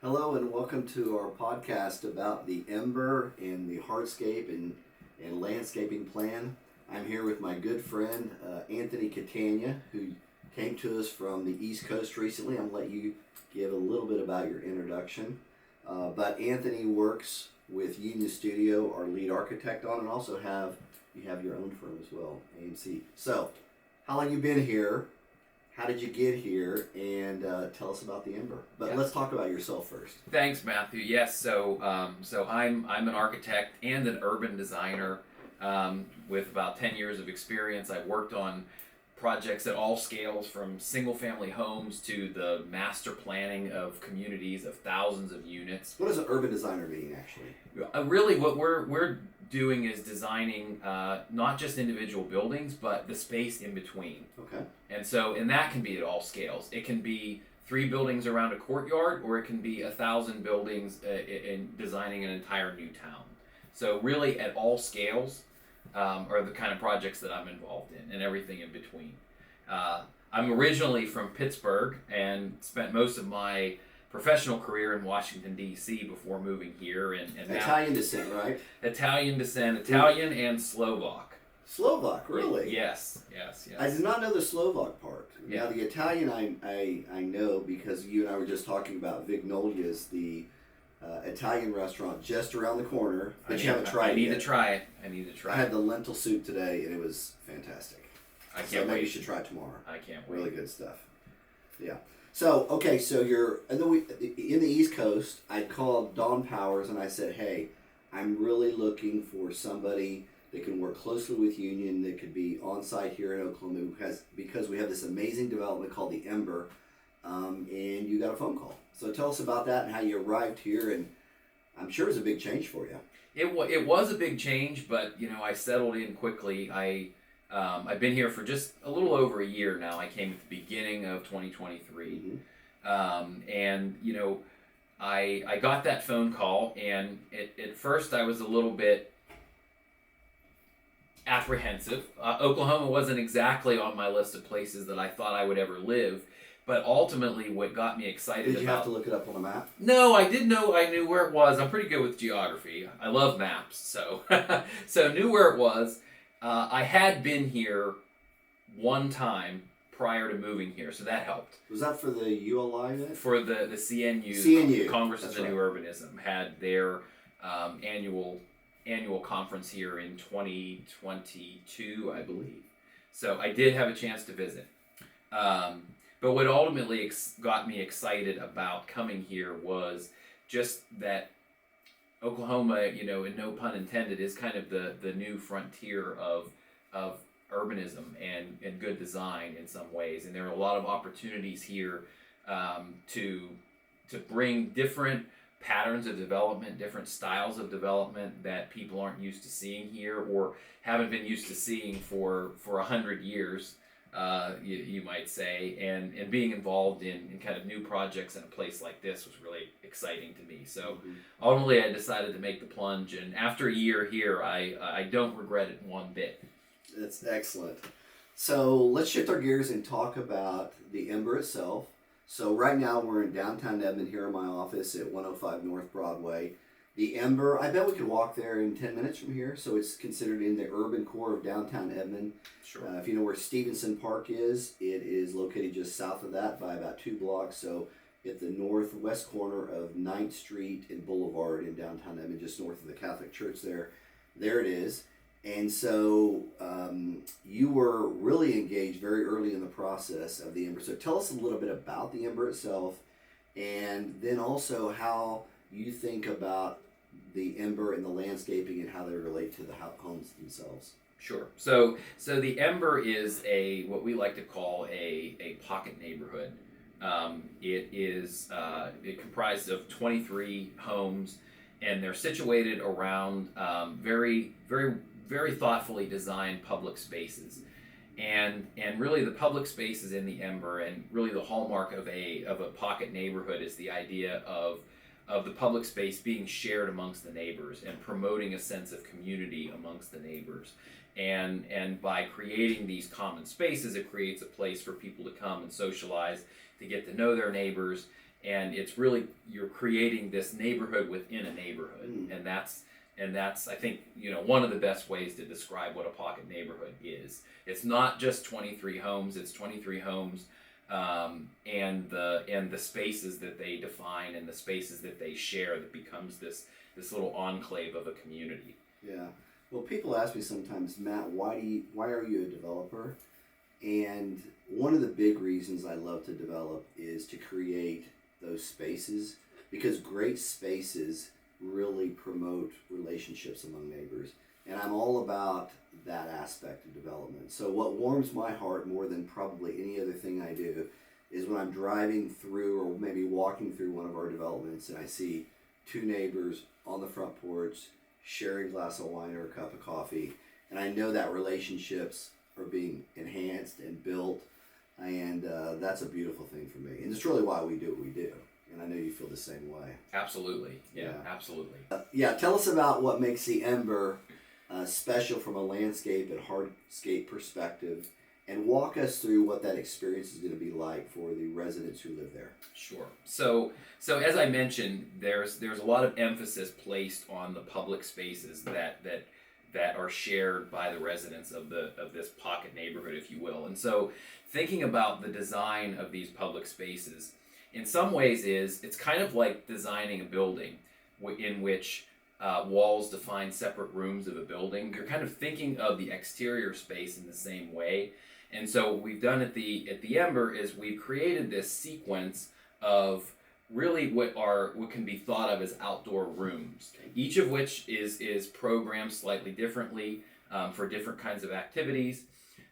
Hello and welcome to our podcast about the Ember and the Hardscape and landscaping plan. I'm here with my good friend Anthony Cantania, who came to us from the East Coast recently. I'm going to let you give a little bit about your introduction. But Anthony works with Union Studio, our lead architect on, and also you have your own firm as well, AMC. So, how long you been here? How did you get here? And tell us about the Ember. But let's talk about yourself first. Thanks, Matthew. Yes, so I'm an architect and an urban designer with about 10 years of experience. I worked on projects at all scales, from single-family homes to the master planning of communities of thousands of units. What does an urban designer mean, actually? Really, what we're doing is designing not just individual buildings, but the space in between. Okay. And that can be at all scales. It can be 3 buildings around a courtyard, or it can be 1,000 buildings in designing an entire new town. So really, at all scales are the kind of projects that I'm involved in, and everything in between. I'm originally from Pittsburgh and spent most of my professional career in Washington, D.C. before moving here. And Italian descent, right? Italian descent, Italian and Slovak. Slovak, really? Yes. I did not know the Slovak part. Yeah. Now, the Italian I know because you and I were just talking about Vignolia's, the Italian restaurant just around the corner, but you haven't tried it yet. I need to try it. I had the lentil soup today, and it was fantastic. I can't so maybe wait. you should try it tomorrow. I can't wait. Really good stuff. Yeah. So, okay, so you're in the East Coast. I called Don Powers, and I said, hey, I'm really looking for somebody that can work closely with Union, that could be on site here in Oklahoma, because we have this amazing development called the Ember, and you got a phone call. So tell us about that and how you arrived here, and I'm sure it was a big change for you. It was a big change, but I settled in quickly. I've been here for just a little over a year now. I came at the beginning of 2023, and I got that phone call, and at first I was a little bit apprehensive. Oklahoma wasn't exactly on my list of places that I thought I would ever live, but ultimately what got me excited Did you have to look it up on a map? No, I knew where it was. I'm pretty good with geography. I love maps, so so knew where it was. I had been here one time prior to moving here, so that helped. Was that for the ULI then? For the CNU, CNU. Congress of the Right. New Urbanism, had their annual conference here in 2022, I believe. So I did have a chance to visit. But what ultimately got me excited about coming here was just that Oklahoma, and no pun intended, is kind of the new frontier of urbanism and good design in some ways. And there are a lot of opportunities here to bring different patterns of development, different styles of development that people aren't used to seeing here, or haven't been used to seeing for 100 years. You might say, and being involved in kind of new projects in a place like this was really exciting to me. So ultimately I decided to make the plunge, and after a year here, I don't regret it one bit. That's excellent. So let's shift our gears and talk about the Ember itself. So right now we're in downtown Edmond here in my office at 105 North Broadway. The Ember, I bet we could walk there in 10 minutes from here. So it's considered in the urban core of downtown Edmond. Sure. If you know where Stevenson Park is, it is located just south of that by about 2 blocks. So at the northwest corner of 9th Street and Boulevard in downtown Edmond, just north of the Catholic Church there it is. And so you were really engaged very early in the process of the Ember. So tell us a little bit about the Ember itself, and then also how you think about the Ember and the landscaping and how they relate to the homes themselves. Sure. So the Ember is what we like to call a pocket neighborhood. It comprises of 23 homes, and they're situated around very, very, very thoughtfully designed public spaces. And really the public spaces in the Ember, and really the hallmark of a pocket neighborhood, is the idea of the public space being shared amongst the neighbors and promoting a sense of community amongst the neighbors. And by creating these common spaces, it creates a place for people to come and socialize, to get to know their neighbors, and it's really, you're creating this neighborhood within a neighborhood, and that's I think, one of the best ways to describe what a pocket neighborhood is. It's not just 23 homes; it's 23 homes, and the spaces that they define and the spaces that they share, that becomes this little enclave of a community. Yeah. Well, people ask me sometimes, Matt, why are you a developer? And one of the big reasons I love to develop is to create those spaces, because great spaces really promote relationships among neighbors. And I'm all about that aspect of development. So what warms my heart more than probably any other thing I do is when I'm driving through or maybe walking through one of our developments and I see two neighbors on the front porch sharing a glass of wine or a cup of coffee, and I know that relationships are being enhanced and built, and that's a beautiful thing for me. And it's really why we do what we do. And I know you feel the same way. Absolutely. Yeah. Absolutely. Tell us about what makes the Ember special from a landscape and hardscape perspective, and walk us through what that experience is going to be like for the residents who live there. Sure. So as I mentioned, there's a lot of emphasis placed on the public spaces that are shared by the residents of this pocket neighborhood, if you will. And so thinking about the design of these public spaces, in some ways it's kind of like designing a building in which walls define separate rooms of a building. You're kind of thinking of the exterior space in the same way. And so what we've done at the Ember is we've created this sequence of really what can be thought of as outdoor rooms, each of which is programmed slightly differently for different kinds of activities,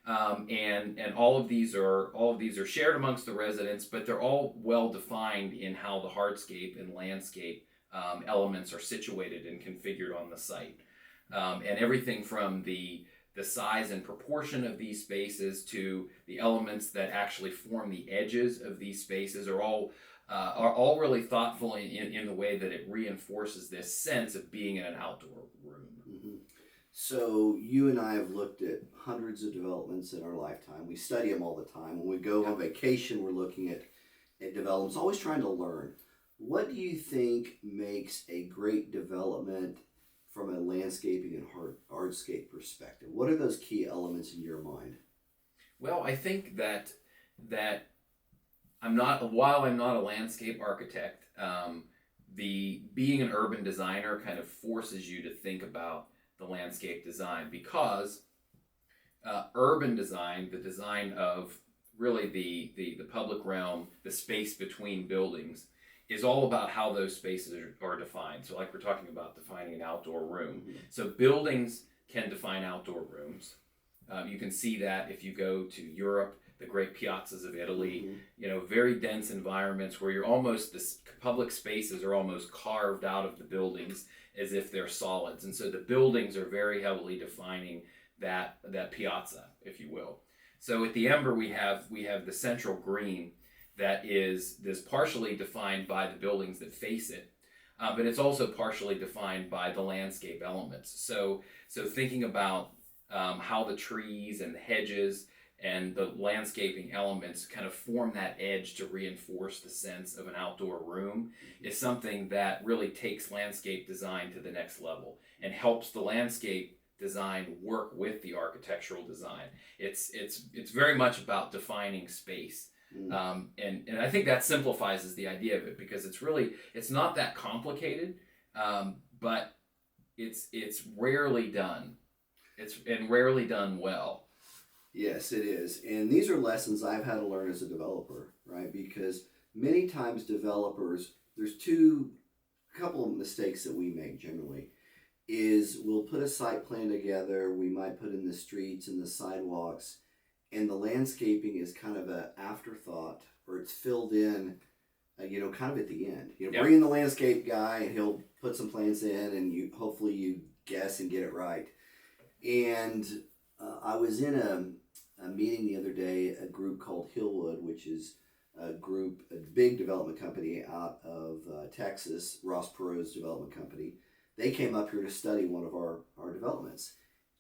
and all of these are shared amongst the residents, but they're all well defined in how the hardscape and landscape elements are situated and configured on the site, and everything from the size and proportion of these spaces to the elements that actually form the edges of these spaces are all really thoughtful in the way that it reinforces this sense of being in an outdoor room. Mm-hmm. So you and I have looked at hundreds of developments in our lifetime. We study them all the time. When we go on vacation, we're looking at developments, always trying to learn. What do you think makes a great development from a landscaping and hardscape perspective? What are those key elements in your mind? Well, I think that while I'm not a landscape architect, being an urban designer kind of forces you to think about the landscape design, because urban design, the design of really the public realm, the space between buildings, is all about how those spaces are defined. So like we're talking about defining an outdoor room. Mm-hmm. So buildings can define outdoor rooms. You can see that if you go to Europe, the great piazzas of Italy, mm-hmm. Very dense environments where the public spaces are almost carved out of the buildings as if they're solids. And so the buildings are very heavily defining that piazza, if you will. So at the Ember, we have the central green that is partially defined by the buildings that face it, but it's also partially defined by the landscape elements. So thinking about how the trees and the hedges and the landscaping elements kind of form that edge to reinforce the sense of an outdoor room is something that really takes landscape design to the next level and helps the landscape design work with the architectural design. It's very much about defining space. And I think that simplifies the idea of it, because it's not that complicated, but it's rarely done. It's rarely done well. Yes, it is. And these are lessons I've had to learn as a developer, right? Because many times developers, there's a couple of mistakes that we make generally, is we'll put a site plan together, we might put in the streets and the sidewalks, and the landscaping is kind of an afterthought, or it's filled in, kind of at the end. Bring in the landscape guy and he'll put some plants in, and hopefully you guess and get it right. And I was in a meeting the other day, a group called Hillwood, which is a big development company out of Texas, Ross Perot's development company. They came up here to study one of our developments.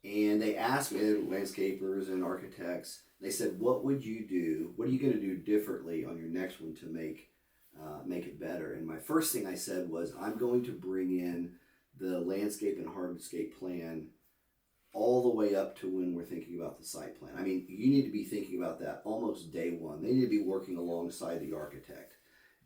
And they asked me, landscapers and architects, they said, what would you do? What are you going to do differently on your next one to make it first thing I said was I'm going to bring in the landscape and hardscape plan all the way up to when we're thinking about the site plan. I mean, you need to be thinking about that almost day one. They need to be working alongside the architect.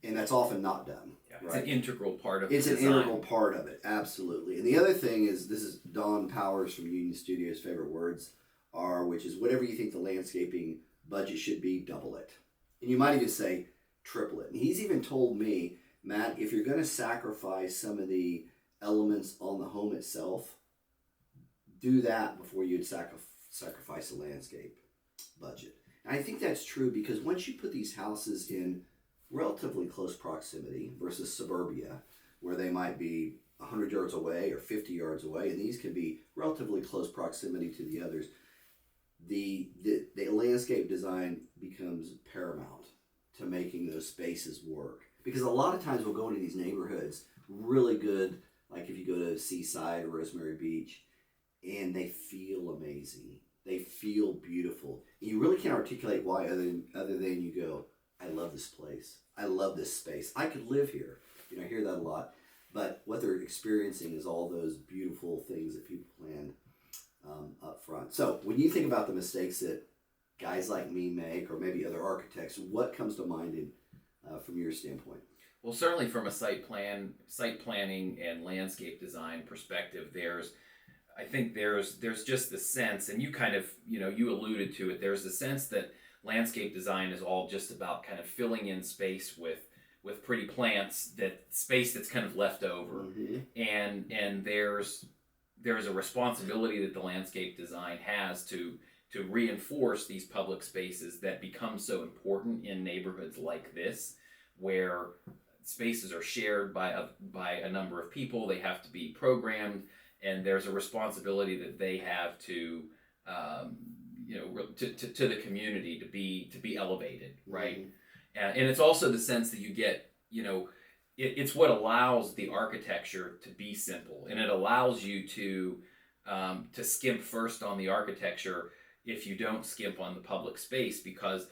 And that's often not done. Yeah, right? It's an integral part of It's the an design. integral part of it, absolutely. And the other thing is, this is Don Powers from Union Studios' favorite words are, which is whatever you think the landscaping budget should be, double it. And you might even say triple it. And he's even told me, Matt, if you're going to sacrifice some of the elements on the home itself, do that before you'd sacrifice the landscape budget. And I think that's true because once you put these houses in relatively close proximity versus suburbia, where they might be 100 yards away or 50 yards away, and these can be relatively close proximity to the others, the landscape design becomes paramount to making those spaces work. Because a lot of times we'll go into these neighborhoods, really good, like if you go to Seaside or Rosemary Beach, and they feel amazing. They feel beautiful. And you really can't articulate why other than you go, I love this place. I love this space. I could live here. You know, I hear that a lot. But what they're experiencing is all those beautiful things that people planned up front. So when you think about the mistakes that guys like me make, or maybe other architects, what comes to mind from your standpoint? Well, certainly from a site planning and landscape design perspective, I think there's just the sense, and you kind of, you alluded to it, there's the sense that landscape design is all just about kind of filling in space with pretty plants, that space that's kind of left over. Mm-hmm. And there's a responsibility that the landscape design has to reinforce these public spaces that become so important in neighborhoods like this, where spaces are shared by a number of people. They have to be programmed, and there's a responsibility that they have to to the community to be elevated, right? Mm-hmm. And it's also the sense that you get, it's what allows the architecture to be simple, and it allows you to skimp first on the architecture if you don't skimp on the public space, because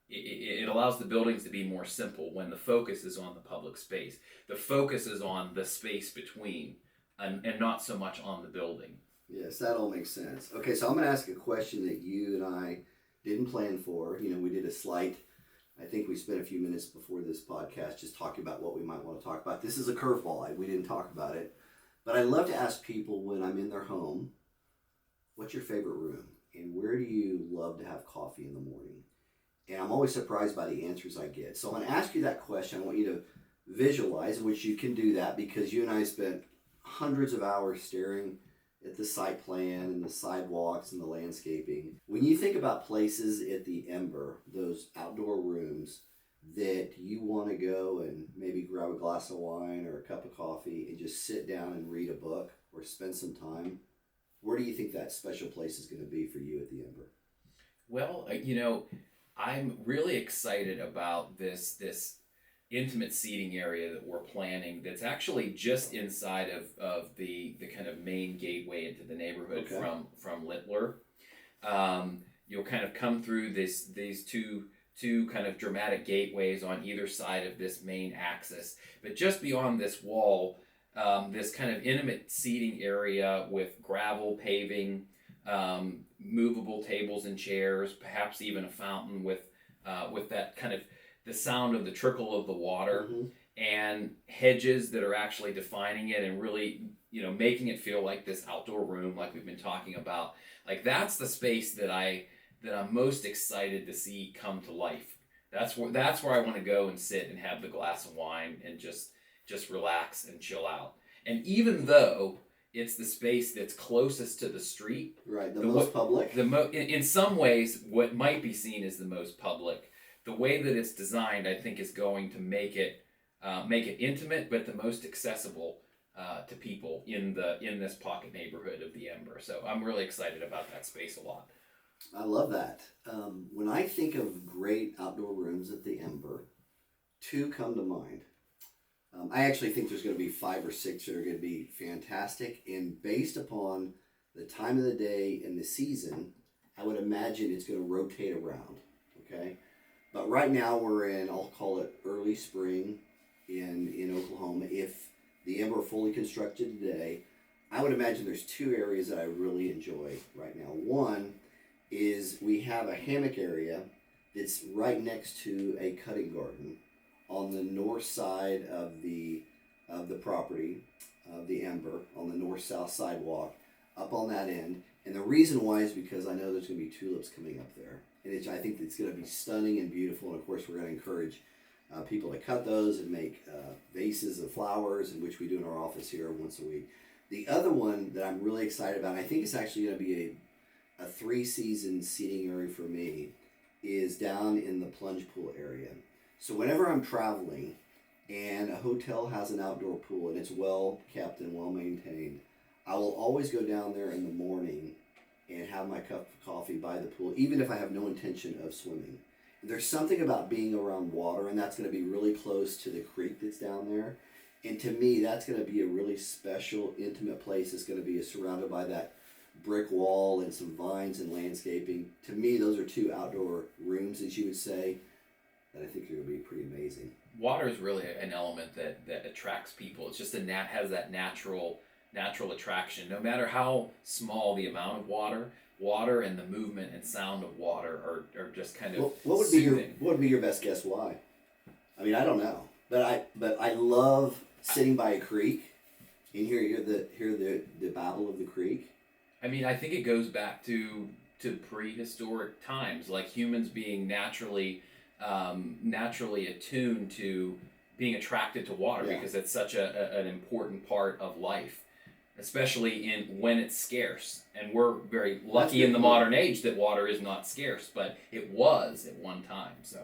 it allows the buildings to be more simple when the focus is on the public space. The focus is on the space between, and not so much on the building. Yes, that all makes sense. Okay, so I'm going to ask a question that you and I didn't plan for. We did a slight, I think we spent a few minutes before this podcast just talking about what we might want to talk about. This is a curveball. We didn't talk about it. But I love to ask people when I'm in their home, what's your favorite room? And where do you love to have coffee in the morning? And I'm always surprised by the answers I get. So I'm going to ask you that question. I want you to visualize, which you can do that because you and I spent hundreds of hours staring at the site plan and the sidewalks and the landscaping. When you think about places at the Ember, those outdoor rooms that you want to go and maybe grab a glass of wine or a cup of coffee and just sit down and read a book or spend some time, where do you think that special place is going to be for you at the Ember? Well, I'm really excited about this intimate seating area that we're planning that's actually just inside of the kind of main gateway into the neighborhood. Okay. From Littler. You'll kind of come through these two kind of dramatic gateways on either side of this main axis, but just beyond this wall, this kind of intimate seating area with gravel paving, movable tables and chairs, perhaps even a fountain with that kind of the sound of the trickle of the water. Mm-hmm. And hedges that are actually defining it and really, making it feel like this outdoor room, like we've been talking about. Like that's the space that I'm most excited to see come to life. That's where I want to go and sit and have the glass of wine and just relax and chill out. And even though it's the space that's closest to the street, right, the most public. In some ways, what might be seen as the most public, the way that it's designed, I think, is going to make it intimate, but the most accessible to people in this pocket neighborhood of the Ember. So I'm really excited about that space a lot. I love that. When I think of great outdoor rooms at the Ember, two come to mind. I actually think there's going to be 5 or 6 that are going to be fantastic, and based upon the time of the day and the season, I would imagine it's going to rotate around. Okay. But right now we're in, I'll call it early spring in Oklahoma. or fully constructed today, I would imagine there's two areas that I really enjoy right now. One is we have a hammock area that's right next to a cutting garden on the north side of the property of the Ember, on the north-south sidewalk, up on that end. And the reason why is because I know there's going to be tulips coming up there, and I think it's going to be stunning and beautiful. And of course, we're going to encourage people to cut those and make vases of flowers, in which we do in our office here once a week. The other one that I'm really excited about, and I think it's actually going to be a 3-season seating area for me, is down in the plunge pool area. So whenever I'm traveling and a hotel has an outdoor pool and it's well kept and well maintained, I will always go down there in the morning and have my cup of coffee by the pool, even if I have no intention of swimming. There's something about being around water, and that's going to be really close to the creek that's down there. And to me, that's going to be a really special, intimate place. It's going to be surrounded by that brick wall and some vines and landscaping. To me, those are two outdoor rooms, as you would say, that I think are going to be pretty amazing. Water is really an element that attracts people. It's just has that natural attraction. No matter how small the amount of water and the movement and sound of water are just kind of what would be your best guess why? I mean, I don't know, but I love sitting by a creek and hear the babble of the creek. I mean, I think it goes back to prehistoric times, like humans being naturally attuned to being attracted to water, because it's such an important part of life, especially when it's scarce. And we're very lucky in the modern age that water is not scarce, but it was at one time. So,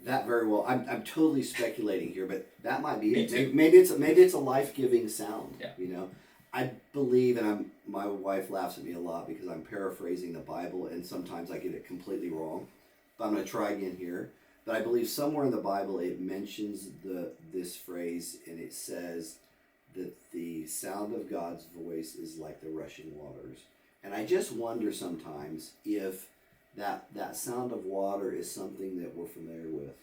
that very well. I'm totally speculating here, but that might be it. Maybe it's a life-giving sound. Yeah. I believe, and my wife laughs at me a lot because I'm paraphrasing the Bible, and sometimes I get it completely wrong. But I'm going to try again here. But I believe somewhere in the Bible it mentions this phrase, and it says that the sound of God's voice is like the rushing waters. And I just wonder sometimes if that sound of water is something that we're familiar with.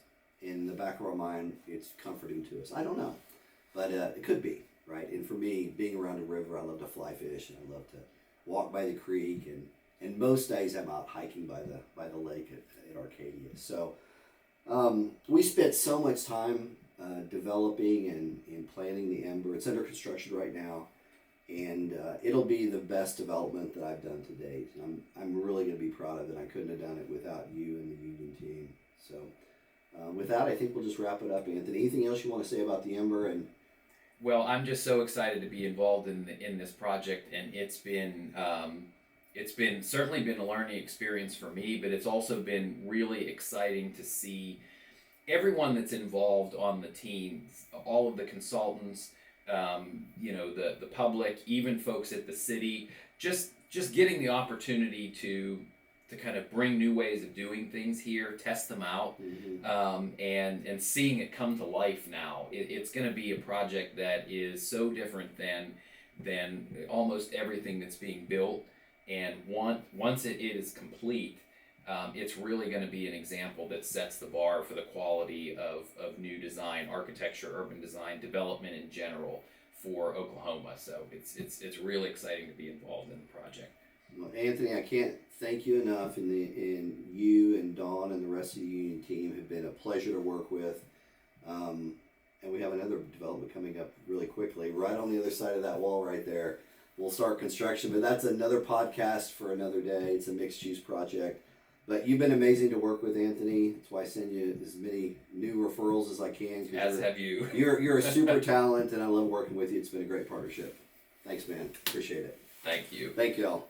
In the back of our mind, it's comforting to us. I don't know, but it could be, right? And for me, being around a river, I love to fly fish, and I love to walk by the creek, and most days I'm out hiking by the lake at Arcadia. So we spent so much time developing and planning the Ember. It's under construction right now, and it'll be the best development that I've done to date. And I'm really going to be proud of it. I couldn't have done it without you and the union team. So with that, I think we'll just wrap it up. Anthony, anything else you want to say about the Ember? Well, I'm just so excited to be involved in this project, and it's certainly been a learning experience for me, but it's also been really exciting to see everyone that's involved on the team, all of the consultants, the public, even folks at the city, just getting the opportunity to kind of bring new ways of doing things here, test them out, and seeing it come to life now. It's going to be a project that is so different than almost everything that's being built. And once it is complete, it's really going to be an example that sets the bar for the quality of new design, architecture, urban design, development in general for Oklahoma. So it's really exciting to be involved in the project. Well, Anthony, I can't thank you enough, and you and Dawn and the rest of the union team have been a pleasure to work with. And we have another development coming up really quickly, right on the other side of that wall right there. We'll start construction, but that's another podcast for another day. It's a mixed-use project. But you've been amazing to work with, Anthony. That's why I send you as many new referrals as I can. As have you. You're a super talent, and I love working with you. It's been a great partnership. Thanks, man. Appreciate it. Thank you. Thank you all.